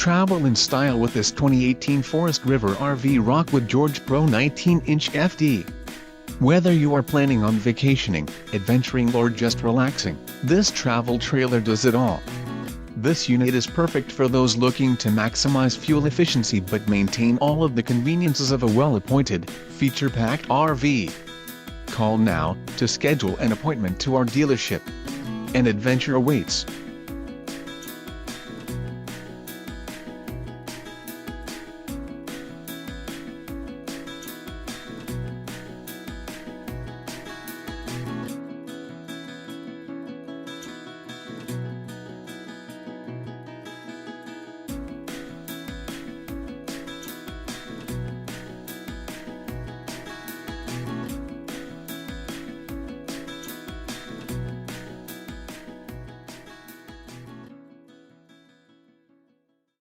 Travel in style with this 2018 Forest River RV Rockwood Geo Pro 19-inch FD. Whether you are planning on vacationing, adventuring or just relaxing, this travel trailer does it all. This unit is perfect for those looking to maximize fuel efficiency but maintain all of the conveniences of a well-appointed, feature-packed RV. Call now to schedule an appointment to our dealership. An adventure awaits.